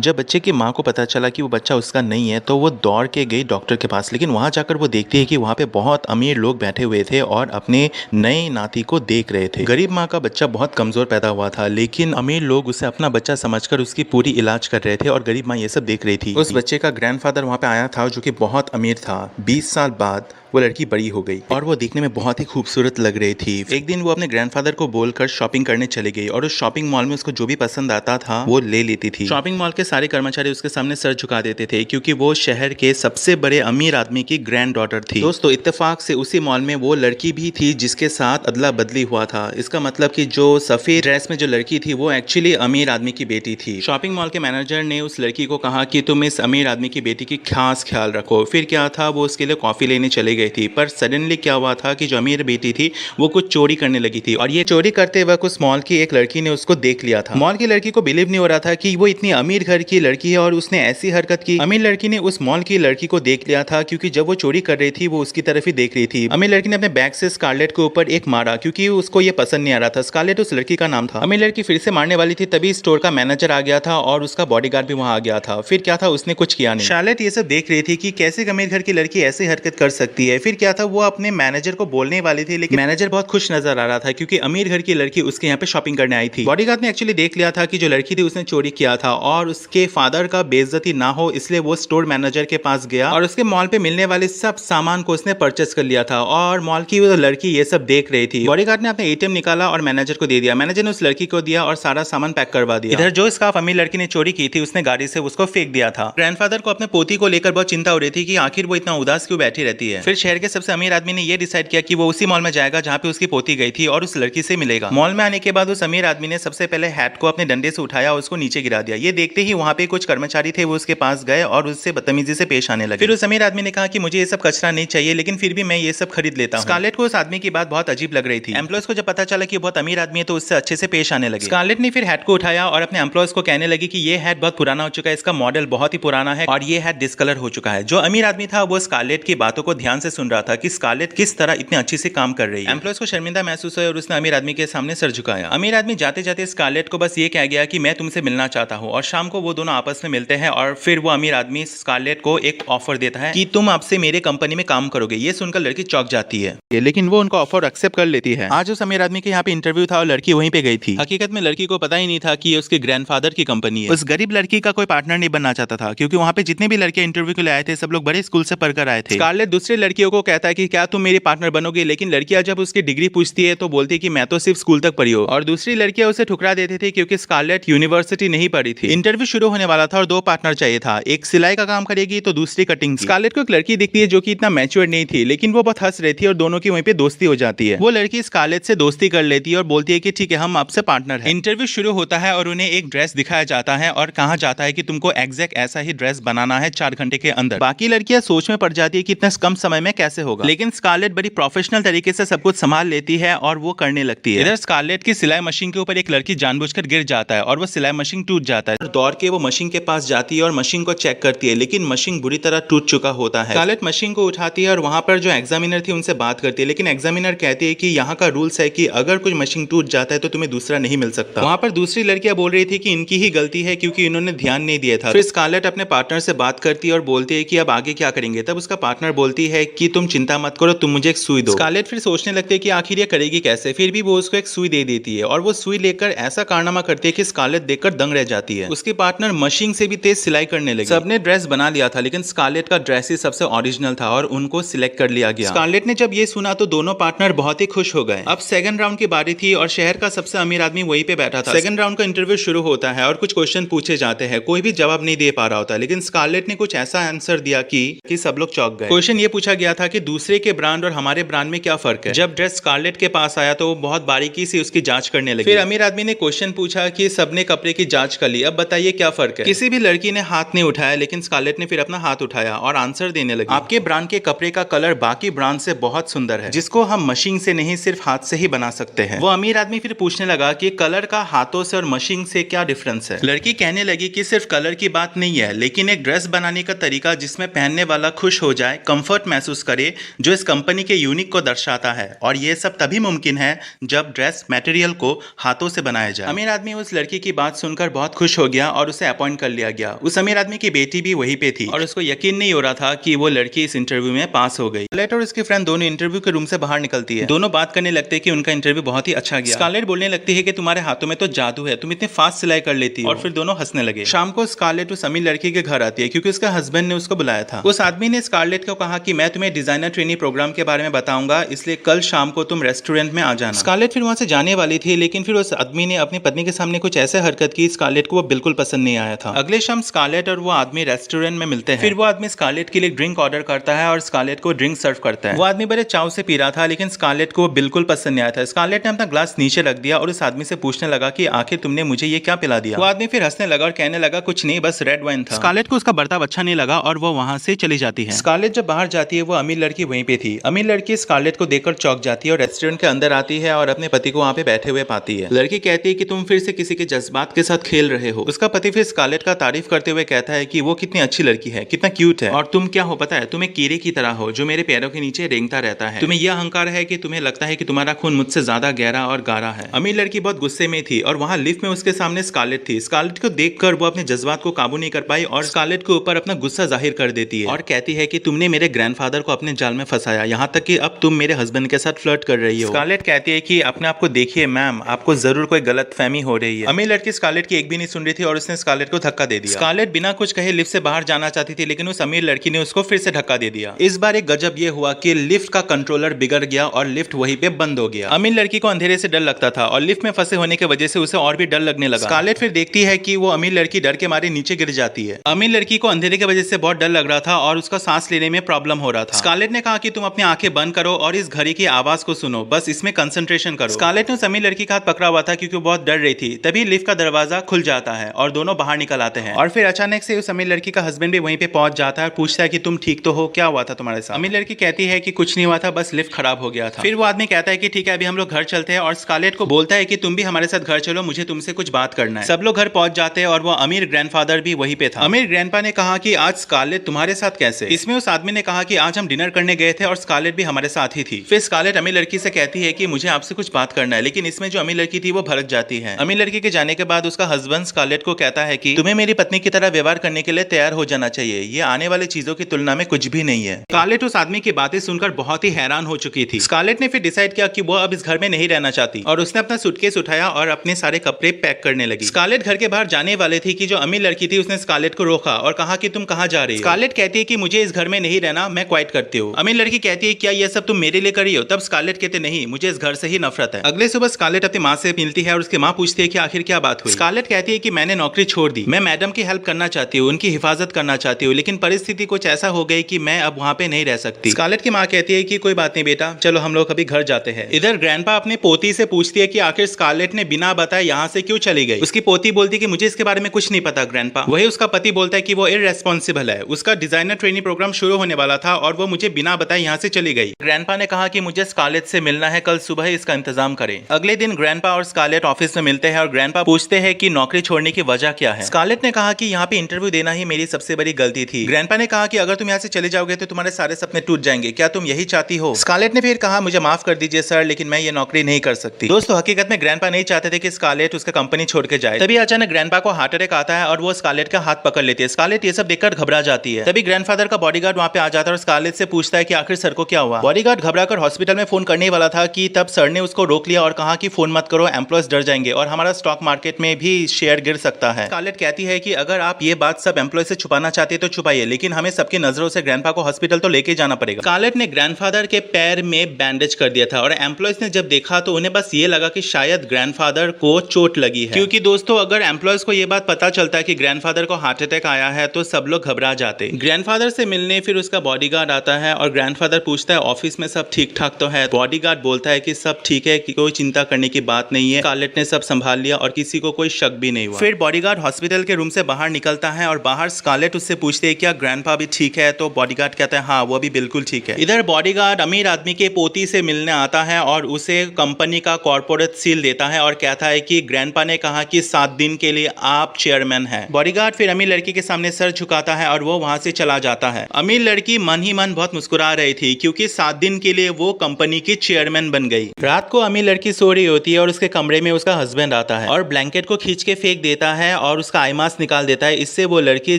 जब बच्चे की माँ को पता चला कि वो बच्चा उसका नहीं है तो वो दौड़ के गई डॉक्टर के पास। लेकिन वहाँ जाकर वो देखती है कि वहाँ पे बहुत अमीर लोग बैठे हुए थे और अपने नए नाती को देख रहे थे। गरीब माँ का बच्चा बहुत कमज़ोर पैदा हुआ था, लेकिन अमीर लोग उसे अपना बच्चा समझकर उसकी पूरी इलाज कर रहे थे और गरीब माँ ये सब देख रही थी। उस बच्चे का ग्रैंडफादर वहाँ पे आया था जो कि बहुत अमीर था। 20 साल बाद वो लड़की बड़ी हो गई और वो देखने में बहुत ही खूबसूरत लग रही थी। एक दिन वो अपने ग्रैंडफादर को बोलकर शॉपिंग करने चली गई और उस शॉपिंग मॉल में उसको जो भी पसंद आता था वो ले लेती थी। शॉपिंग मॉल के सारे कर्मचारी उसके सामने सर झुका देते थे क्योंकि वो शहर के सबसे बड़े अमीर आदमी की ग्रैंड डॉटर थी। दोस्तों, इत्तेफाक से उसी मॉल में वो लड़की भी थी जिसके साथ अदला बदली हुआ था। इसका मतलब कि जो सफेद ड्रेस में जो लड़की थी वो एक्चुअली अमीर आदमी की बेटी थी। शॉपिंग मॉल के मैनेजर ने उस लड़की को कहा कि तुम इस अमीर आदमी की बेटी की खास ख्याल रखो। फिर क्या था, वो उसके लिए कॉफी लेने चली गई थी, पर सडनली क्या हुआ था कि जो अमीर बेटी थी वो कुछ चोरी करने लगी थी और ये चोरी करते वक्त उस मॉल की एक लड़की ने उसको देख लिया था। मॉल की लड़की को बिलीव नहीं हो रहा था कि वो इतनी अमीर घर की लड़की है और उसने ऐसी हरकत की। अमीर लड़की ने उस मॉल की लड़की को देख लिया था क्योंकि जब वो चोरी कर रही थी वो उसकी तरफ ही देख रही थी। अमीर लड़की ने अपने बैग से स्कारलेट के ऊपर एक मारा क्योंकि उसको ये पसंद नहीं आ रहा था। स्कारलेट उस लड़की का नाम था। अमीर लड़की फिर से मारने वाली थी, तभी स्टोर का मैनेजर आ गया था और उसका बॉडीगार्ड भी वहां आ गया था। फिर क्या था, उसने कुछ किया नहीं। शार्लेट ये सब देख रही थी कि कैसे अमीर घर की लड़की ऐसी हरकत कर सकती है। फिर क्या था, वो अपने मैनेजर को बोलने वाली थी, लेकिन मैनेजर बहुत खुश नजर आ रहा था क्योंकि अमीर घर की लड़की उसके यहाँ पे शॉपिंग करने आई थी। बॉडीगार्ड ने एक्चुअली देख लिया था कि जो लड़की थी उसने चोरी किया था और उसके फादर का बेइज्जती ना हो इसलिए वो स्टोर मैनेजर के पास गया और उसके मॉल पे मिलने वाले सब सामान को उसने परचेस कर लिया था और मॉल की वो लड़की ये सब देख रही थी। बॉडीगार्ड ने अपने एटीएम निकाला और मैनेजर को दे दिया। मैनेजर ने उस लड़की को दिया और सारा सामान पैक करवा दिया। इधर जो स्कार्फ अमीर लड़की ने चोरी की थी उसने गाड़ी से उसको फेंक दिया था। ग्रैंडफादर को अपने पोती को लेकर बहुत चिंता हो रही थी कि आखिर वो इतना उदास क्यों बैठी रहती है। फिर शहर के सबसे अमीर आदमी ने यह डिसाइड किया कि वो उसी मॉल में जाएगा जहाँ पे उसकी पोती गई थी और उस लड़की से मिलेगा। मॉल में आने के बाद उस अमीर आदमी ने सबसे पहले हैट को अपने डंडे से उठाया और उसको नीचे गिरा दिया। ये देखते ही वहाँ पे कुछ कर्मचारी थे, वो उसके पास गए और उससे बदतमीजी से पेश आने लगे। फिर उस अमीर आदमी ने कहा कि मुझे ये सब कचरा नहीं चाहिए, लेकिन फिर भी मैं ये सब खरीद लेता हूँ। स्कारलेट को उस आदमी की बात बहुत अजीब लग रही थी। एम्प्लॉयज को जब पता चला कि बहुत अमीर आदमी है तो उससे अच्छे से पेश आने लगे। स्कारलेट ने फिर हैट को उठाया और अपने एम्प्लॉयज को कहने लगी कि ये हैट बहुत पुराना हो चुका है, इसका मॉडल बहुत ही पुराना है और ये हैट डिस्कलर हो चुका है। जो अमीर आदमी था वो स्कारलेट की बातों को ध्यान से सुन रहा था कि स्कारलेट किस तरह इतनी अच्छी से काम कर रही है। एम्प्लॉयज को शर्मिंदा महसूस हुआ और उसने अमीर आदमी के सामने सर झुकाया। अमीर आदमी जाते जाते स्कारलेट को बस ये कह गया कि मैं तुमसे मिलना चाहता हूँ और शाम को वो दोनों आपस में मिलते हैं और फिर वो अमीर आदमी स्कारलेट को एक ऑफर देता है कि तुम आपसे मेरे कंपनी में काम करोगे। ये सुनकर लड़की चौंक जाती है, लेकिन वो उनका ऑफर एक्सेप्ट कर लेती है। आज उस अमीर आदमी के यहाँ पे इंटरव्यू था और लड़की वहीं पे गई थी। हकीकत में लड़की को पता ही नहीं था कि ये उसके ग्रैंडफादर की कंपनी है। उस गरीब लड़की का कोई पार्टनर नहीं बनना चाहता था क्योंकि वहाँ पे जितने भी लड़के इंटरव्यू के लिए आए थे सब लोग बड़े स्कूल से पढ़कर आए थे। स्कारलेट दूसरी लड़कियों को कहता है कि क्या तुम मेरी पार्टनर बनोगे, लेकिन लड़कियां जब उसकी डिग्री पूछती है तो बोलती है कि मैं तो सिर्फ स्कूल तक पढ़ी हूँ और दूसरी लड़कियां उसे ठुकरा देती थी क्योंकि स्कारलेट यूनिवर्सिटी नहीं पढ़ी थी। इंटरव्यू शुरू होने वाला था और दो पार्टनर चाहिए था, एक सिलाई का काम करेगी तो दूसरी कटिंग की। स्कारलेट को एक लड़की दिखती है जो कि इतना मैच्योर नहीं थी, लेकिन वो बहुत हंस रही थी और दोनों की वहीं पे दोस्ती हो जाती है। वो लड़की स्कारलेट से दोस्ती कर लेती है और बोलती है कि ठीक है हम आपसे पार्टनर हैं। इंटरव्यू शुरू होता है और उन्हें एक ड्रेस दिखाया जाता है और कहा जाता है कि तुमको एग्जैक्ट ऐसा ही ड्रेस बनाना है 4 घंटे के अंदर। बाकी लड़कियां सोच में पड़ जाती है कि इतने कम समय में कैसे होगा, लेकिन स्कारलेट बड़ी प्रोफेशनल तरीके से सब कुछ संभाल लेती है और वो करने लगती है। इधर स्कारलेट की सिलाई मशीन के ऊपर एक लड़की जानबूझकर गिर जाता है और वो सिलाई मशीन टूट जाता है। दौड़ के वो मशीन के पास जाती है और मशीन को चेक करती है, लेकिन मशीन बुरी तरह टूट चुका होता है। स्कारलेट मशीन को उठाती है और वहां पर जो एग्जामिनर थी उनसे बात करती है, लेकिन एग्जामिनर कहती है कि यहाँ का रूल्स है कि अगर कुछ मशीन टूट जाता है तो तुम्हें दूसरा नहीं मिल सकता। वहां पर दूसरी लड़कियां बोल रही थी कि इनकी ही गलती है क्योंकि इन्होंने ध्यान नहीं दिया था। फिर स्कारलेट अपने पार्टनर से बात करती है और बोलती है कि अब आगे क्या करेंगे। तब उसका पार्टनर बोलती है कि तुम चिंता मत करो, तुम मुझे एक सुई दो। स्कारलेट फिर सोचने लगती है कि आखिर ये करेगी कैसे, फिर भी वो उसको एक सुई दे देती है और वो सुई लेकर ऐसा कारनामा करती है कि स्कारलेट देखकर दंग रह जाती है। उसके पार्टनर मशीन से भी तेज सिलाई करने लगे। सबने ड्रेस बना लिया था लेकिन स्कारलेट का ड्रेस ही सबसे ओरिजिनल था और उनको सिलेक्ट कर लिया गया। स्कारलेट ने जब ये सुना तो दोनों पार्टनर बहुत ही खुश हो गए। अब सेकंड राउंड की बारी थी और शहर का सबसे अमीर आदमी वहीं पे बैठा था। सेकंड राउंड का इंटरव्यू शुरू होता है और कुछ क्वेश्चन पूछे जाते हैं, कोई भी जवाब नहीं दे पा रहा होता, लेकिन स्कारलेट ने कुछ ऐसा आंसर दिया कि सब लोग चौंक गए। क्वेश्चन ये पूछा गया था कि दूसरे के ब्रांड और हमारे ब्रांड में क्या फर्क है। जब ड्रेस स्कारलेट के पास आया तो वो बहुत बारीकी से उसकी जांच करने लगी। फिर अमीर आदमी ने क्वेश्चन पूछा कि सबने कपड़े की जांच कर ली, अब बताइए क्या फर्क है। किसी भी लड़की ने हाथ नहीं उठाया, लेकिन स्कारलेट ने फिर अपना हाथ उठाया और आंसर देने लगी। आपके ब्रांड के कपड़े का कलर बाकी ब्रांड से बहुत सुंदर है, जिसको हम मशीन से नहीं सिर्फ हाथ से ही बना सकते हैं। वो अमीर आदमी फिर पूछने लगा कि कलर का हाथों से और मशीन से क्या डिफरेंस है। लड़की कहने लगी कि सिर्फ कलर की बात नहीं है, लेकिन एक ड्रेस बनाने का तरीका जिसमें पहनने वाला खुश हो जाए, कंफर्ट महसूस करे, जो इस कंपनी के यूनिक को दर्शाता है। और ये सब तभी मुमकिन है जब ड्रेस मटेरियल को हाथों से बनाया जाए। अमीर आदमी उस लड़की की बात सुनकर बहुत खुश हो गया और उसे अपॉइंट कर लिया गया। उस अमीर आदमी की बेटी भी वहीं पे थी और उसको यकीन नहीं हो रहा था कि वो लड़की इस इंटरव्यू में पास हो गई। स्कारलेट और उसकी फ्रेंड दोनों इंटरव्यू के रूम से बाहर निकलती है। दोनों बात करने लगते हैं कि उनका इंटरव्यू बहुत ही अच्छा गया। स्कारलेट बोलने लगती है कि तुम्हारे हाथों में तो जादू है, तुम इतने फास्ट सिलाई कर लेती हो। और फिर दोनों हंसने लगे। शाम को स्कारलेट उस अमीर लड़की के घर आती है क्योंकि उसका हस्बैंड ने उसको बुलाया था। उस आदमी ने स्कारलेट को कहा कि मैं तुम्हें डिजाइनर ट्रेनिंग प्रोग्राम के बारे में बताऊंगा, इसलिए कल शाम को तुम रेस्टोरेंट में आ जाना। स्कारलेट फिर वहां से जाने वाली थी, लेकिन फिर उस आदमी ने अपनी पत्नी के सामने कुछ ऐसे हरकत की स्कारलेट को वो बिल्कुल पसंद नहीं आया था। अगले शाम स्कारलेट और वो आदमी रेस्टोरेंट में मिलते हैं। फिर वो आदमी स्कारलेट के लिए ड्रिंक ऑर्डर करता है और स्कारलेट को ड्रिंक सर्व करता है। वो आदमी बड़े चाव से पी रहा था, लेकिन स्कारलेट को वो बिल्कुल पसंद नहीं आया था। स्कारलेट ने अपना ग्लास नीचे रख दिया और उस आदमी से पूछने लगा कि आखिर तुमने मुझे ये क्या पिला दिया। वो आदमी फिर हंसने लगा और कहने लगा कुछ नहीं, बस रेड वाइन था। स्कारलेट को उसका बर्ताव अच्छा नहीं लगा और वो वहां से चली जाती है। स्कारलेट जब बाहर जाती है, वो अमीर लड़की वहीं पे थी। अमीर लड़की स्कारलेट को देखकर चौंक जाती है और रेस्टोरेंट के अंदर आती है और अपने पति को वहां पे बैठे हुए पाती है। लड़की कहती है कि तुम फिर से किसी के जज्बात के साथ खेल रहे हो। उसका पति फिर स्कारलेट का तारीफ करते हुए कहता है कि वो कितनी अच्छी लड़की है, कितना क्यूट है, और तुम क्या हो पता है, तुम एक कीड़े की तरह हो जो मेरे पैरों के नीचे रेंगता रहता है। तुम्हें यह अहंकार है कि तुम्हें लगता है कि तुम्हारा खून मुझसे ज्यादा गहरा और गाढ़ा है। अमीर लड़की बहुत गुस्से में थी और वहां लिफ्ट में उसके सामने स्कारलेट थी। स्कारलेट को देखकर वो अपने जज्बात को काबू नहीं कर पाई और स्कारलेट के ऊपर अपना गुस्सा जाहिर कर देती है और कहती है कि तुमने मेरे ग्रैंडफादर को अपने जाल में फंसाया, यहाँ तक कि अब तुम मेरे हस्बैंड के साथ फ्लर्ट कर रही हो। स्कारलेट कहती है कि अपने आप को देखिए मैम, आपको जरूर कोई गलतफहमी हो रही है। अमीर लड़की स्कारलेट की एक भी नहीं सुन रही थी और उसने स्कारलेट को धक्का दे दिया। स्कारलेट बिना कुछ कहे लिफ्ट से बाहर जाना चाहती थी, लेकिन उस अमीर लड़की ने उसको फिर से धक्का दे दिया। इस बार एक गजब ये हुआ कि लिफ्ट का कंट्रोलर बिगड़ गया और लिफ्ट वहीं पे बंद हो गया। अमीर लड़की को अंधेरे से डर लगता था और लिफ्ट में फंसे होने की वजह से उसे और भी डर लगने लगा। स्कारलेट फिर देखती है कि वो अमीर लड़की डर के मारे नीचे गिर जाती है। अमीर लड़की को अंधेरे की वजह से बहुत डर लग रहा था और उसका सांस लेने में प्रॉब्लम हो रहा था। स्कारलेट ने कहा कि तुम अपनी आंखें बंद करो और इस घड़ी की आवाज को सुनो, बस इसमें कंसंट्रेशन करो। स्कारलेट ने उस अमीर लड़की का हाथ पकड़ा हुआ था क्योंकि वो बहुत डर रही थी। तभी लिफ्ट का दरवाजा खुल जाता है और दोनों बाहर निकल आते हैं और फिर अचानक से उस अमीर लड़की का हस्बैंड भी वहीं पे पहुंच जाता है और पूछता है कि तुम ठीक तो हो, क्या हुआ था तुम्हारे साथ। अमीर लड़की कहती है कि कुछ नहीं हुआ था, बस लिफ्ट खराब हो गया था। फिर वो आदमी कहता है कि ठीक है, अभी हम लोग घर चलते हैं और स्कारलेट को बोलता है कि तुम भी हमारे साथ घर चलो, मुझे तुमसे कुछ बात करना है। सब लोग घर पहुंच जाते हैं और वो अमीर ग्रैंडफादर भी वहीं पे था। अमीर ग्रैंडपा ने कहा कि आज स्कारलेट तुम्हारे साथ कैसे। इसमें उस आदमी ने कहा कि आज हम डिनर करने गए थे और स्कारलेट भी हमारे साथ ही थी। फिर स्कारलेट अमीर लड़की से कहती है कि मुझे आपसे कुछ बात करना है, लेकिन इसमें जो अमीर लड़की थी वो भड़क जाती है। अमीर लड़की के जाने के बाद उसका हस्बैंड स्कारलेट को कहता है कि तुम्हें मेरी पत्नी की तरह व्यवहार करने के लिए तैयार हो जाना चाहिए, ये आने वाली चीजों की तुलना में कुछ भी नहीं है। स्कारलेट उस आदमी की बातें सुनकर बहुत ही हैरान हो चुकी थी। स्कारलेट ने फिर डिसाइड किया कि वो अब इस घर में नहीं रहना चाहती और उसने अपना सूटकेस उठाया और अपने सारे कपड़े पैक करने लगी। स्कारलेट घर के बाहर जाने वाले थी कि जो अमीर लड़की थी उसने स्कारलेट को रोका और कहा कि तुम कहां जा रही हो। स्कारलेट कहती है कि मुझे इस घर में नहीं रहना, मैं क्वाइट करती हूँ। अमीर लड़की कहती है क्या ये सब तुम मेरे लिए करी हो। तब स्कारलेट कहते नहीं, मुझे इस घर से ही नफरत है। अगले सुबह स्कारलेट अपनी माँ से मिलती है और उसकी माँ पूछती है कि आखिर क्या बात हुई। स्कारलेट कहती है कि मैंने नौकरी छोड़ दी, मैं मैडम की हेल्प करना चाहती हूँ, उनकी हिफाजत करना चाहती हूँ, लेकिन परिस्थिति कुछ ऐसा हो गई कि मैं अब वहाँ पे नहीं रह सकती। स्कारलेट की माँ कहती है कि कोई बात नहीं बेटा, चलो हम लोग अभी घर जाते हैं। इधर ग्रैंडपा अपनी पोती से पूछती है कि आखिर स्कारलेट ने बिना बताए यहाँ से क्यों चली गई। उसकी पोती बोलती है कि मुझे इसके बारे में कुछ नहीं पता ग्रैंडपा। वही उसका पति बोलता है कि वो इररेस्पॉन्सिबल है, उसका डिजाइनर ट्रेनिंग प्रोग्राम शुरू होने वाला था और वो मुझे बिना बताए यहाँ से चली गई। ग्रैंडपा ने कहा कि मुझे स्कारलेट से मिलना है, कल सुबह ही इसका इंतजाम करें। अगले दिन ग्रैंडपा और स्कारलेट ऑफिस में मिलते हैं और ग्रैंडपा पूछते हैं कि नौकरी छोड़ने की वजह क्या है। स्कारलेट ने कहा कि यहाँ पे इंटरव्यू देना ही मेरी सबसे बड़ी गलती थी। ग्रैंडपा ने कहा कि अगर तुम यहाँ से चले जाओगे तो तुम्हारे सारे सपने टूट जाएंगे, क्या तुम यही चाहती हो। स्कारलेट ने फिर कहा मुझे माफ कर दीजिए सर, लेकिन मैं ये नौकरी नहीं कर सकती। दोस्तों हकीकत में ग्रैंडपा नहीं चाहते थे कि स्कारलेट उसका कंपनी छोड़ के जाए। तभी अचानक ग्रैंडपा को हार्ट अटैक आता है और वो स्कारलेट का हाथ पकड़ लेती है। स्कारलेट ये सब देखकर घबरा जाती है। तभी ग्रैंडफादर का बॉडीगार्ड वहाँ पे आ जाता है और स्कारलेट से पूछता है कि आखिर सर को क्या हुआ। बॉडीगार्ड घबराकर हॉस्पिटल में फोन करने वाला था कि तब सर ने उसको रोक लिया और कहा कि फोन मत करो, एम्प्लॉयज डर जाएंगे और हमारा स्टॉक मार्केट में भी शेयर गिर सकता है। स्कारलेट कहती है कि अगर आप ये बात सब एम्प्लॉय से छुपाना चाहते हैं तो छुपाइए, लेकिन हमें सबकी नजरों से ग्रैंडपा को हॉस्पिटल तो लेके जाना पड़ेगा। स्कारलेट ने ग्रैंडफादर के पैर में बैंडेज कर दिया था और एम्प्लॉयज ने जब देखा तो उन्हें बस ये लगा कि शायद ग्रैंडफादर को चोट लगी है, क्योंकि दोस्तों अगर एम्प्लॉयज को ये बात पता चलता है कि ग्रैंडफादर को हार्ट अटैक आया है तो सब लोग घबरा जाते। ग्रैंडफादर से मिलने फिर उसका बॉडीगार्ड आता है और ग्रैंडफादर पूछता है ऑफिस में सब ठीक ठाक तो है। बॉडीगार्ड बोलता है कि सब ठीक है, कि कोई चिंता करने की बात नहीं है। स्कारलेट ने सब संभाल लिया और किसी को कोई शक भी नहीं हुआ। फिर बॉडीगार्ड हॉस्पिटल के रूम से बाहर निकलता है और बाहर स्कारलेट उससे पूछते है क्या ग्रैंडपा भी ठीक है, तो बॉडीगार्ड कहता है हाँ वो भी बिल्कुल ठीक है। इधर बॉडीगार्ड अमीर आदमी के पोती से मिलने आता है और उसे कंपनी का कॉर्पोरेट सील देता है और कहता है कि ग्रैंडपा ने कहा कि 7 दिन के लिए आप चेयरमैन हैं। बॉडीगार्ड फिर अमीर लड़की के सामने सर झुकाता है और वो वहां से चला जाता है। अमीर लड़की मन ही मन बहुत मुस्कुरा रही थी क्योंकि 7 दिन के लिए वो कंपनी की चेयरमैन बन गई। रात को अमीर लड़की सो रही होती है और उसके कमरे में उसका हस्बैंड आता है और ब्लैंकेट को खींच के फेंक देता है है और उसका आई मास्क निकाल देता है। इससे वो लड़की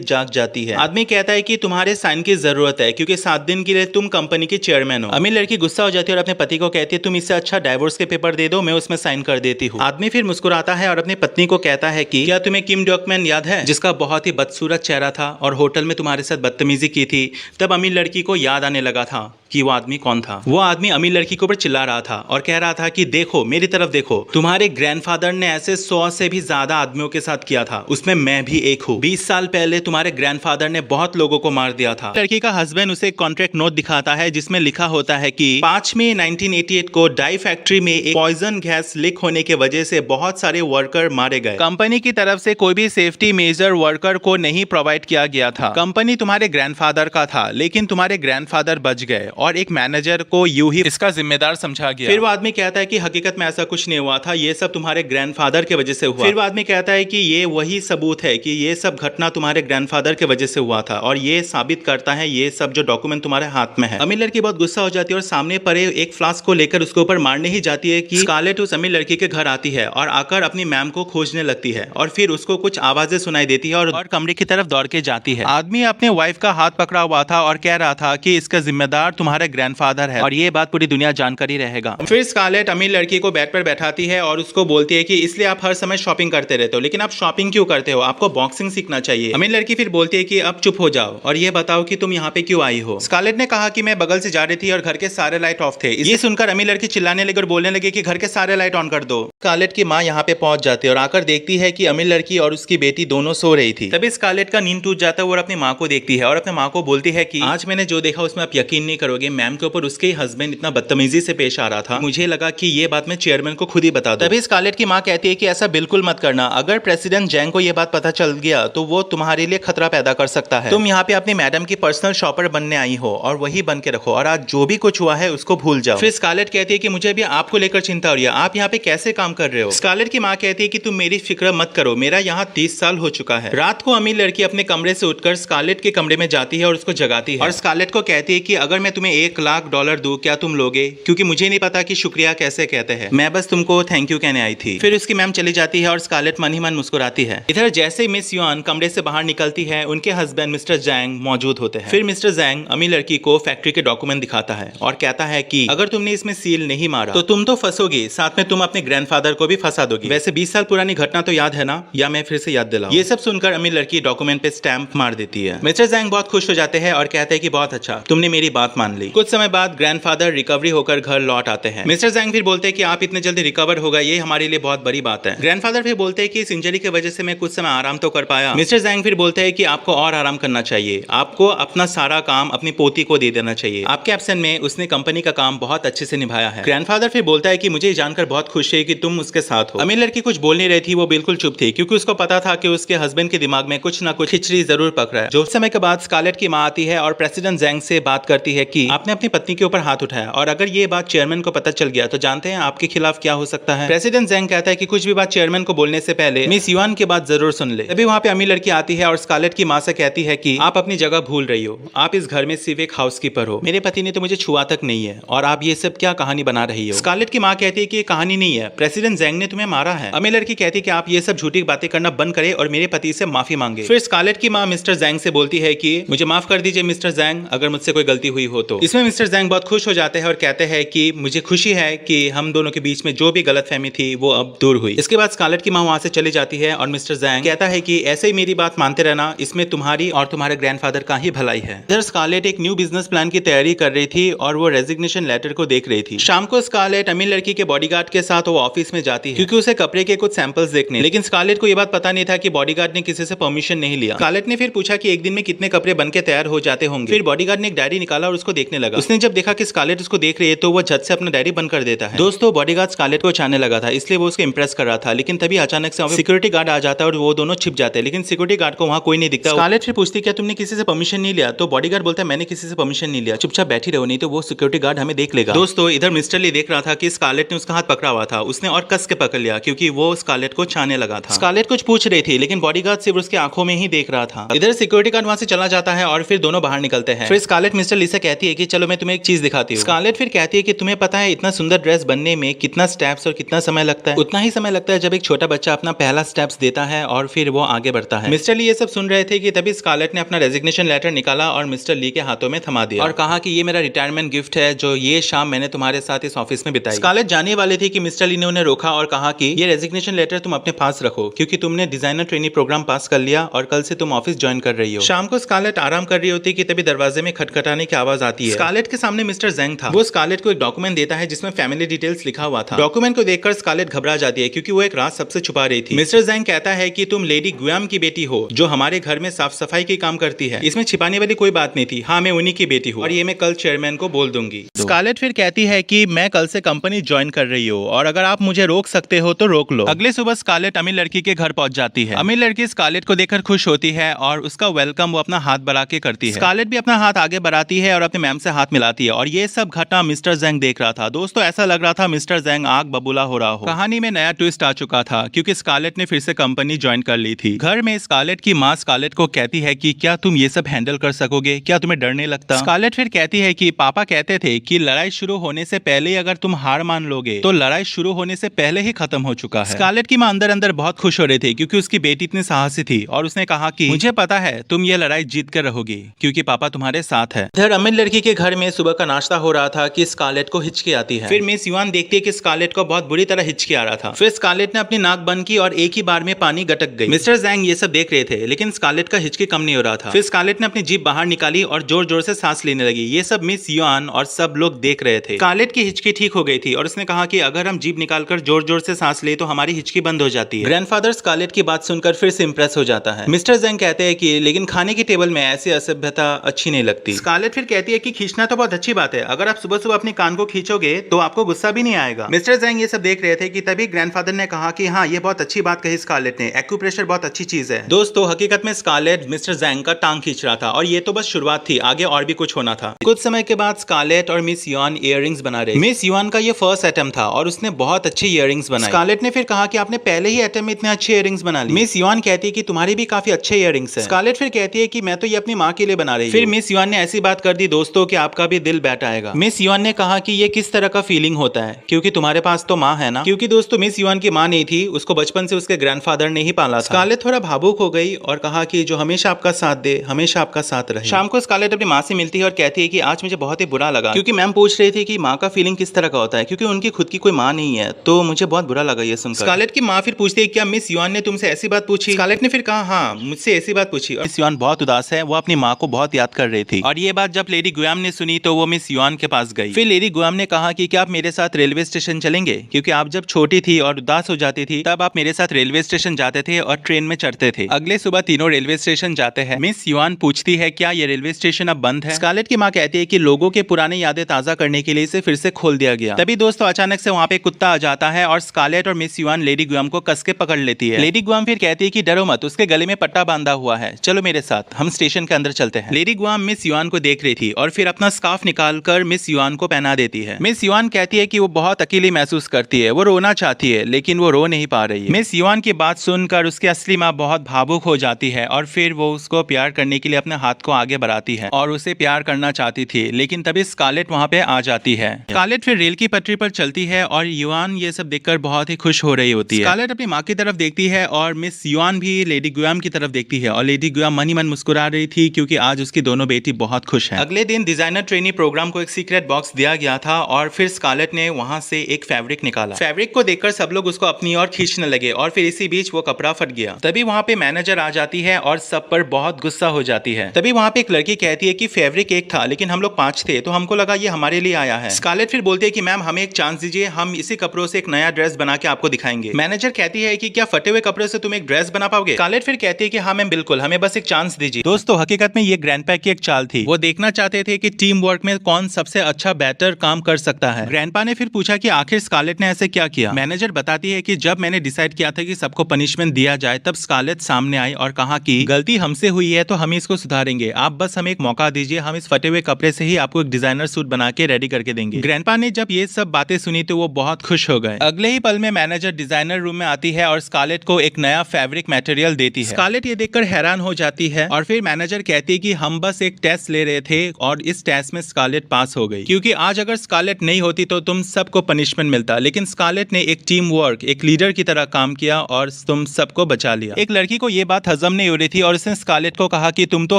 जाग जाती है। आदमी कहता है कि तुम्हारे साइन की जरूरत है क्योंकि 7 दिन के लिए तुम कंपनी की चेयरमैन हो। अमीर लड़की गुस्सा हो जाती है और अपने पति को कहती है तुम इससे अच्छा डाइवोर्स के पेपर दे दो, मैं उसमें साइन कर देती हूँ। आदमी फिर मुस्कुराता है और अपनी पत्नी को कहता है कि क्या तुम्हें किम डॉकमैन याद है, जिसका बहुत ही बदसूरत चेहरा था और होटल में तुम्हारे साथ बदतमीजी की थी। तब अमीर लड़की को याद आने लगा था कि वो आदमी कौन था। वो आदमी अमीर लड़की के ऊपर चिल्ला रहा था और कह रहा था कि देखो मेरी तरफ देखो, तुम्हारे ग्रैंडफादर ने ऐसे 100 से भी ज्यादा आदमियों के साथ किया था, उसमें मैं भी एक हूँ। 20 साल पहले तुम्हारे ग्रैंडफादर ने बहुत लोगों को मार दिया था। लड़की का हस्बैंड उसे एक कॉन्ट्रैक्ट नोट दिखाता है जिसमें लिखा होता है कि 5 मई 1988 को डाई फैक्ट्री में एक पॉइजन गैस लीक होने की वजह से बहुत सारे वर्कर मारे गए। कंपनी की तरफ से कोई भी सेफ्टी मेजर वर्कर को नहीं प्रोवाइड किया गया था। कंपनी तुम्हारे ग्रैंडफादर का था लेकिन तुम्हारे ग्रैंडफादर बच गए और एक मैनेजर को यूं ही इसका जिम्मेदार समझा गया। फिर वो आदमी कहता है कि हकीकत में ऐसा कुछ नहीं हुआ था, ये सब तुम्हारे ग्रैंडफादर की वजह से हुआ। फिर वो आदमी कहता है कि ये वही सबूत है कि ये सब घटना तुम्हारे ग्रैंडफादर की वजह से हुआ था और ये साबित करता है ये सब जो डॉक्यूमेंट तुम्हारे हाथ में है। अमीर लड़की बहुत गुस्सा हो जाती है और सामने पड़े एक फ्लास्क को लेकर उसके ऊपर मारने ही जाती है कि स्कारलेट उस अमीर लड़की के घर आती है और आकर अपनी मैम को खोजने लगती है और फिर उसको कुछ आवाजें सुनाई देती है और कमरे की तरफ दौड़ के जाती है। आदमी अपने वाइफ का हाथ पकड़ा हुआ था और कह रहा था कि इसका जिम्मेदार तुम्हारे ग्रैंडफादर है और ये बात पूरी दुनिया जानकारी रहेगा। फिर स्कारलेट अमीर लड़की को बेड पर बैठाती है और उसको बोलती है कि इसलिए आप हर समय शॉपिंग करते रहते हो, लेकिन आप शॉपिंग क्यों करते हो, आपको बॉक्सिंग सीखना चाहिए। अमीर लड़की फिर बोलती है कि अब चुप हो जाओ और ये बताओ कि तुम यहाँ पे क्यों आई हो। स्कारलेट ने कहा कि मैं बगल से जा रही थी और घर के सारे लाइट ऑफ थे। ये सुनकर अमीर लड़की चिल्लाने लगी और बोलने लगी कि घर के सारे लाइट ऑन कर दो। स्कारलेट की माँ यहाँ पे पहुंच जाती है और आकर देखती है कि अमीर लड़की और उसकी बेटी दोनों सो रही थी। तभी स्कारलेट का नींद टूट जाता है और अपनी माँ को देखती है और अपने माँ को बोलती है कि आज मैंने जो देखा उसमें आप यकीन नहीं करोगे, मैम के ऊपर उसके हस्बैंड इतना बदतमीजी से पेश आ रहा था, मुझे लगा कि ये बात मैं चेयरमैन को खुद ही बता दूं। तभी स्कारलेट की माँ कहती है कि ऐसा बिल्कुल मत करना, अगर प्रेसिडेंट जैंग को ये बात पता चल गया तो वो तुम्हारे लिए खतरा पैदा कर सकता है। तुम यहाँ पे अपनी मैडम की पर्सनल शॉपर बनने आई हो और वही बन के रखो और आज जो भी कुछ हुआ है उसको भूल जाओ। फिर स्कारलेट कहती है कि मुझे भी आपको लेकर चिंता हो रही है, आप यहाँ पे कैसे काम कर रहे हो। स्कारलेट की माँ कहती है कि तुम मेरी फिक्र मत करो, मेरा यहाँ 30 साल हो चुका है। रात को अमीर लड़की अपने कमरे से उठकर स्कारलेट के कमरे में जाती है और उसको जगाती है और स्कारलेट को कहती है कि अगर मैं तुम्हें $1 लाख दूं क्या तुम लोगे, क्योंकि मुझे नहीं पता कि शुक्रिया कैसे कहते हैं, मैं बस तुमको थैंक यू कहने आई थी। फिर उसकी मैम चली जाती है और स्कारलेट मन ही मन मुस्कुराती है। इधर जैसे मिस युआन कमरे से बाहर निकलती है उनके हस्बैंड मिस्टर जैंग मौजूद होते हैं। फिर मिस्टर जैंग अमीर लड़की को फैक्ट्री के डॉक्यूमेंट दिखाता है और कहता है कि अगर तुमने इसमें सील नहीं मारा तो तुम तो फंसोगी, साथ में तुम अपने ग्रैंडफादर को भी फंसा दोगी। वैसे 20 साल पुरानी घटना तो याद है ना, या मैं फिर से याद दिलाऊं। ये सब सुनकर अमीर लड़की डॉक्यूमेंट पे स्टैंप मार देती है। मिस्टर जैंग बहुत खुश हो जाते हैं और कहते हैं कि बहुत अच्छा, तुमने मेरी बात मान ली। कुछ समय बाद ग्रैंडफादर रिकवरी होकर घर लौट आते हैं। मिस्टर जैंग फिर बोलते हैं कि आप इतने जल्दी रिकवर हो गए, ये हमारे लिए बहुत बड़ी बात है। ग्रैंडफादर फिर बोलते हैं कि इस इंजरी की वजह से मैं कुछ समय आराम तो कर पाया। मिस्टर जैंग फिर बोलते हैं कि आपको और आराम करना चाहिए, आपको अपना सारा काम अपनी पोती को दे देना चाहिए, आपके एब्सेंट में उसने कंपनी का काम बहुत अच्छे से निभाया है। ग्रैंडफादर फिर बोलता है कि मुझे जानकर बहुत खुशी है कि तुम उसके साथ हो। अमीर लड़की कुछ बोल नहीं रही थी, वो बिल्कुल चुप थी क्योंकि उसको पता था कि उसके हस्बैंड के दिमाग में कुछ ना कुछ खिचड़ी जरूर पक रहा है। जो समय के बाद स्कारलेट की माँ आती है और प्रेसिडेंट जैंग से बात करती है कि आपने अपनी पत्नी के ऊपर हाथ उठाया और अगर ये बात चेयरमैन को पता चल गया तो जानते हैं आपके खिलाफ क्या हो सकता है। प्रेसिडेंट जैंग कहता है कि कुछ भी बात चेयरमैन को बोलने से पहले मिस युआन की बात जरूर सुन ले। तभी वहाँ पे अमीर लड़की आती है और स्कारलेट की माँ से कहती है कि आप अपनी जगह भूल रही हो, आप इस घर में सिर्फ एक हाउसकीपर हो, मेरे पति ने तो मुझे छुआ तक नहीं है और आप ये सब क्या कहानी बना रही हो। स्कारलेट की माँ कहती है कि ये कहानी नहीं है, प्रेसिडेंट जैंग ने तुम्हें मारा है। अमीर लड़की कहती है कि आप ये सब झूठी बातें करना बंद करें और मेरे पति से माफी मांगे। फिर स्कारलेट की माँ मिस्टर जैंग से बोलती है कि मुझे माफ कर दीजिए मिस्टर जैंग, अगर मुझसे कोई गलती हुई हो तो। इसमें मिस्टर जैंग बहुत खुश हो जाते हैं और कहते हैं कि मुझे खुशी है कि हम दोनों के बीच में जो भी गलतफहमी थी वो अब दूर हुई। इसके बाद स्कारलेट की माँ वहां से चली जाती है और मिस्टर जैंग कहता है कि ऐसे ही मेरी बात मानते रहना, इसमें तुम्हारी और तुम्हारे ग्रैंडफादर का ही भलाई है। इधर स्कारलेट एक न्यू बिजनेस प्लान की तैयारी कर रही थी और वो रेजिग्नेशन लेटर को देख रही थी। शाम को स्कारलेट अमीर लड़की के बॉडीगार्ड के साथ वो ऑफिस में जाती है क्योंकि उसे कपड़े के कुछ सैंपल्स देखने, लेकिन स्कारलेट को ये बात पता नहीं था कि बॉडीगार्ड ने किसी से परमिशन नहीं लिया। स्कारलेट ने फिर पूछा कि एक दिन में कितने कपड़े बनके तैयार हो जाते होंगे। फिर बॉडीगार्ड ने एक डायरी निकाला और उसको देखने लगा। उसने जब देखा कि स्कारलेट उसको देख रही है तो वो झट से अपना डायरी बंद कर देता है। दोस्तों बॉडीगार्ड स्कारलेट को चाहने लगा था इसलिए वो उसको इंप्रेस कर रहा था, लेकिन तभी अचानक से सिक्योरिटी गार्ड आ जाता है और वो दोनों छिप जाते हैं, लेकिन सिक्योरिटी गार्ड को वहाँ कोई नहीं दिखता। स्कारलेट फिर पूछती क्या तुमने किसी से परमिशन नहीं लिया, तो बॉडीगार्ड बोलता है मैंने किसी से परमिशन नहीं लिया, चुपचाप बैठी रहो नहीं तो वो सिक्योरिटी गार्ड हमें देख लेगा। दोस्तों इधर मिस्टर ली देख रहा था कि स्कारलेट ने उसका हाथ पकड़ा हुआ था, उसने और कस के पकड़ लिया क्योंकि वो स्कारलेट को चाहने लगा था। स्कारलेट कुछ पूछ रही थी लेकिन बॉडीगार्ड सिर्फ उसकी आंखों में ही देख रहा था। इधर सिक्योरिटी गार्ड वहां से चला जाता है और फिर दोनों बाहर निकलते हैं। फिर स्कारलेट मिस्टर ली से कहती है कि चलो मैं तुम्हें एक चीज दिखाती हूँ। स्कारलेट फिर कहती है कि तुम्हें पता है इतना सुंदर ड्रेस बनने में कितना स्टेप्स और कितना समय लगता है। उतना ही समय लगता है जब एक छोटा बच्चा अपना पहला स्टेप्स देता है और फिर वो आगे बढ़ता है। मिस्टर ली ये सब सुन रहे थे कि तभी स्कारलेट ने अपना रेजिग्नेशन लेटर निकाला और मिस्टर ली के हाथों में थमा दिया और कहा कि ये मेरा रिटायरमेंट गिफ्ट है जो ये शाम मैंने तुम्हारे साथ इस ऑफिस में बिताई। स्कारलेट जाने वाले थे कि मिस्टर ली ने उन्हें रोका और कहा कि ये रेजिग्नेशन लेटर तुम अपने पास रखो क्योंकि तुमने डिजाइनर ट्रेनिंग प्रोग्राम पास कर लिया और कल से तुम ऑफिस ज्वाइन कर रही हो। शाम को स्कारलेट आराम कर रही होती कि तभी दरवाजे में खटखटाने की आवाज आती है। स्कारलेट के सामने मिस्टर ज़ेंग था। वो स्कारलेट को एक डॉक्यूमेंट देता है जिसमें फैमिली डिटेल्स लिखा हुआ था। डॉक्यूमेंट को देखकर स्कारलेट घबरा जाती है क्योंकि वो एक राज सबसे छुपा रही थी। मिस्टर ज़ेंग कहता है कि तुम लेडी गुयाम की बेटी हो जो हमारे घर में साफ सफाई की काम करती है। इसमें छिपाने वाली कोई बात नहीं थी। हाँ, मैं उन्हीं की बेटी हूँ और ये मैं कल चेयरमैन को बोल दूंगी। स्कारलेट फिर कहती है कि मैं कल से कंपनी ज्वाइन कर रही हूँ और अगर आप मुझे रोक सकते हो तो रोक लो। अगले सुबह स्कारलेट अमीर लड़की के घर पहुंच जाती है। अमीर लड़की स्कारलेट को देखकर खुश होती है और उसका वेलकम वो अपना हाथ बढ़ा के करती है। स्कारलेट भी अपना हाथ आगे बढ़ाती है और अपने मैम से हाथ मिलाती है और ये सब घटना मिस्टर ज़ेंग देख रहा था। दोस्तों, ऐसा लग रहा था मिस्टर ज़ेंग आग बबूला हो रहा हो। कहानी में नया ट्विस्ट आ चुका था क्योंकि स्कारलेट ने फिर से कंपनी ज्वाइन कर ली थी। घर में स्कारलेट की माँ स्कारलेट को कहती है कि क्या तुम ये सब हैंडल कर सकोगे, क्या तुम्हें डर नहीं लगता। स्कारलेट फिर कहती है कि पापा कहते थे कि लड़ाई शुरू होने से पहले ही अगर तुम हार मान लोगे तो लड़ाई शुरू होने से पहले ही खत्म हो चुका है। स्कारलेट की माँ अंदर अंदर बहुत खुश हो रही थी क्योंकि उसकी बेटी इतनी साहसी थी और उसने कहा कि मुझे पता है तुम ये लड़ाई जीत कर रहोगी क्योंकि पापा तुम्हारे साथ है। इधर अमीर लड़की के घर में सुबह का नाश्ता हो रहा था कि स्कारलेट को हिचकी आती है। फिर मिस युआन देखती है कि स्कारलेट को बहुत बुरी तरह हिचकी आ रहा था। फिर स्कारलेट ने अपनी नाक बंद की और एक ही बार में पानी गटक गई। मिस्टर ज़ेंग ये सब देख रहे थे लेकिन स्कारलेट का हिचकी कम नहीं हो रहा था। फिर स्कारलेट ने अपनी जीभ बाहर निकाली और जोर जोर से सांस लेने लगी। ये सब मिस युआन और सब लोग देख रहे थे। स्कारलेट की हिचकी ठीक हो गई थी और उसने कहा कि अगर हम जीभ निकालकर जोर जोर से सांस ले तो हमारी हिचकी बंद हो जाती है। ग्रैंडफादर स्कारलेट की बात सुनकर फिर से इंप्रेस हो जाता है। मिस्टर ज़ेंग कहते हैं कि लेकिन खाने की टेबल में ऐसी असभ्यता अच्छी नहीं लगती। स्कारलेट फिर कहती है कि खींचना तो बहुत अच्छी बात है, अगर आप सुबह सुबह अपने कान को खींचोगे तो आपको गुस्सा भी नहीं आएगा। मिस्टर ज़ेंग ये सब देख रहे थे कि तभी ग्रैंडफादर ने कहा कि हाँ, ये बहुत अच्छी बात कही स्कारलेट ने, एक्यूप्रेशर बहुत अच्छी चीज है। दोस्तों, हकीकत में स्कारलेट मिस्टर ज़ेंग का टांग खींच रहा था और ये तो बस शुरुआत थी, आगे और भी कुछ होना था। कुछ समय के बाद स्कारलेट और मिस युआन इयररिंग्स बना रहे। मिस युआन का ये फर्स्ट अटेम्प्ट था और उसने बहुत अच्छे इयररिंग्स बनाए। स्कारलेट ने फिर कहा कि आपने पहले ही अटेम्प्ट में इतने अच्छे इयररिंग्स बना लिए। मिस युआन कहती है कि तुम्हारी भी काफी अच्छे इयररिंग्स हैं। स्कारलेट फिर कहती है कि मैं तो ये अपनी माँ के लिए बना रही हूँ। फिर मिस युआन ने ऐसी बात कर दी दोस्तों कि आपका भी दिल बैठ आएगा। मिस युआन ने कहा कि ये किस तरह का फीलिंग होता है क्योंकि तुम्हारे पास तो माँ है ना। क्योंकि दोस्तों, मिस युआन की माँ नहीं थी, उसको बचपन से उसके ग्रैंडफादर ने ही पाला था। स्कारलेट थोड़ा भावुक हो गई और कहा कि जो हमेशा आपका साथ दे, हमेशा आपका साथ रहे। शाम को स्कारलेट अपनी माँ से मिलती है और कहती है कि आज मुझे बहुत ही बुरा लगा क्योंकि मैम पूछ रही थी कि माँ का फीलिंग किस तरह का होता है क्योंकि उनकी खुद की कोई माँ नहीं है, तो मुझे बहुत बुरा लगा ये सुनकर। स्कारलेट की माँ फिर पूछती है क्या मिस युआन ने तुमसे ऐसी बात पूछी। स्कारलेट ने फिर कहा हाँ, मुझसे ऐसी बात पूछी। मिस युआन बहुत उदास है, वो अपनी माँ को बहुत याद कर रही थी और ये बात जब लेडी गुयाम ने सुनी तो वो मिस युआन के पास गई। फिर लेडी गुयाम ने कहा कि क्या आप मेरे साथ रेलवे स्टेशन चलेंगे क्योंकि आप जब छोटी थी और उदास हो जाती थी तब आप मेरे साथ रेलवे स्टेशन जाते थे और ट्रेन में चढ़ते थे। अगले सुबह तीनों रेलवे स्टेशन जाते हैं। मिस युआन पूछती है क्या ये रेलवे स्टेशन अब बंद है। स्कारलेट की माँ कहती है कि लोगों के पुरानी यादें ताजा करने के लिए इसे फिर से खोल दिया गया। तभी दोस्तों अचानक से वहाँ पे कुत्ता आ जाता है और स्कारलेट और मिस युआन लेडी गुयाम को कस के पकड़ लेती है। लेडी गुयाम फिर कहती है कि डरो मत, उसके गले में पट्टा बांधा हुआ है, चलो मेरे साथ, हम स्टेशन के अंदर चलते हैं। लेडी गुयाम मिस युआन को देख रही थी और फिर अपना स्कार्फ निकालकर मिस युआन को पहना देती है। मिस युआन कहती है कि वो बहुत अकेली महसूस करती है, वो रोना चाहती है लेकिन वो रो नहीं पा रही है। मिस युआन की बात सुनकर उसकी असली माँ बहुत भावुक हो जाती है और फिर वो उसको प्यार करने के लिए अपने हाथ को आगे बढ़ाती है और उसे प्यार करना चाहती थी लेकिन तभी स्कारलेट वहाँ पे आ जाती है। स्कारलेट फिर रेल की पटरी पर चलती है और युआन ये सब देखकर बहुत ही खुश हो रही होती है। स्कारलेट अपनी माँ की तरफ देखती है और मिस युआन भी लेडी गुयाम की तरफ देखती है और लेडी गुयाम मन ही मन मुस्कुरा रही थी क्योंकि आज उसकी दोनों बेटी बहुत खुश है। अगले दिन डिजाइनर ट्रेनी प्रोग्राम को एक सीक्रेट बॉक्स दिया गया था और फिर स्कारलेट ने वहाँ से एक फैब्रिक निकाला। फैब्रिक को देखकर सब लोग उसको अपनी ओर खींचने लगे और फिर इसी बीच वो कपड़ा फट गया। तभी वहाँ पे मैनेजर आ जाती है और सब पर बहुत गुस्सा हो जाती है। तभी वहाँ पे एक लड़की कहती है कि फैब्रिक एक था लेकिन हम लोग 5 थे तो हमको लगा ये हमारे लिए आया है। स्कारलेट फिर बोलती है कि मैम हमें एक चांस दीजिए, हम इसी कपड़ों से एक नया ड्रेस बना के आपको दिखाएंगे। मैनेजर कहती है कि क्या फटे हुए कपड़ों से तुम एक ड्रेस बना पाओगे। स्कारलेट फिर कहती है कि हाँ मैम बिल्कुल, हमें बस एक चांस दीजिए। दोस्तों हकीकत में ये ग्रैंडपा की एक चाल थी, वो देखना चाहते थे कि टीम वर्क में कौन सबसे अच्छा बेटर काम कर सकता है। ग्रैंडपा ने फिर पूछा कि आखिर स्कारलेट ने ऐसे क्या किया। मैनेजर बताती है कि जब मैंने डिसाइड किया था कि सबको पनिशमेंट दिया जाए तब स्कारलेट सामने आई और कहा कि गलती हमसे हुई है तो हम इसको सुधारेंगे, आप बस हमें एक मौका दीजिए, हम इस फटे हुए कपड़े से ही आपको एक डिजाइनर सूट बना के रेडी करके देंगे। ग्रैंडपा ने जब ये सब बातें सुनी तो वो बहुत खुश हो गए। अगले ही पल में मैनेजर डिजाइनर रूम में आती है और स्कारलेट को एक नया फैब्रिक मटेरियल देती है। स्कारलेट ये देखकर हैरान हो जाती है और फिर मैनेजर कहती है कि हम बस एक टेस्ट ले रहे थे और इस टेस्ट में स्कारलेट पास हो गई क्योंकि आज अगर स्कारलेट नहीं होती तो तुम सबको पनिशमेंट मिलता, लेकिन स्कारलेट ने एक टीम वर्क, एक लीडर की तरह काम किया और तुम सबको बचा लिया। एक लड़की को ये बात हजम नहीं हो रही थी और उसने स्कारलेट को कहा कि तुम तो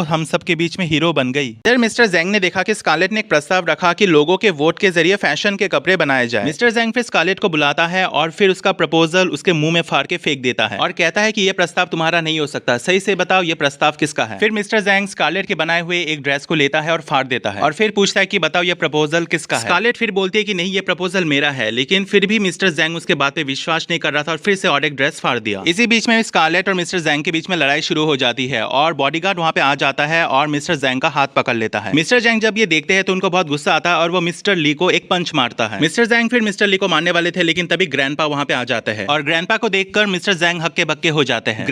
हम सब के बीच में हीरो बन गई। फिर मिस्टर ज़ैंग ने देखा कि स्कारलेट ने एक प्रस्ताव रखा कि लोगों के वोट के जरिए फैशन के कपड़े बनाए जाए। मिस्टर ज़ैंग फिर स्कारलेट को बुलाता है और फिर उसका प्रपोजल उसके मुंह में फाड़ के फेंक देता है और कहता है कि यह प्रस्ताव तुम्हारा नहीं हो सकता, सही से बताओ ये प्रस्ताव किसका है। फिर मिस्टर ज़ैंग स्कारलेट के बनाए हुए एक ड्रेस को लेता है और फाड़ देता है और फिर पूछता है कि बताओ ये प्रपोजल किसका है। स्कारलेट फिर बोलती है कि नहीं ये प्रपोजल मेरा है, लेकिन फिर भी मिस्टर ज़ैंग उसके बात पे विश्वास नहीं कर रहा था और फिर से और एक ड्रेस फाड़ दिया। इसी बीच में स्कारलेट और मिस्टर ज़ैंग के बीच में लड़ाई शुरू हो जाती है और बॉडीगार्ड वहां पे आ जाता है और मिस्टर ज़ैंग का हाथ पकड़ लेता है। मिस्टर ज़ैंग जब ये देखते हैं तो उनको बहुत गुस्सा आता है और वो मिस्टर ली को एक पंच मारता है। मिस्टर ज़ैंग फिर मिस्टर ली को मारने वाले थे, लेकिन तभी ग्रैंडपा वहां पे आ जाते हैं और ग्रैंडपा को देखकर मिस्टर ज़ैंग हक्के बक्के हो जाते हैं।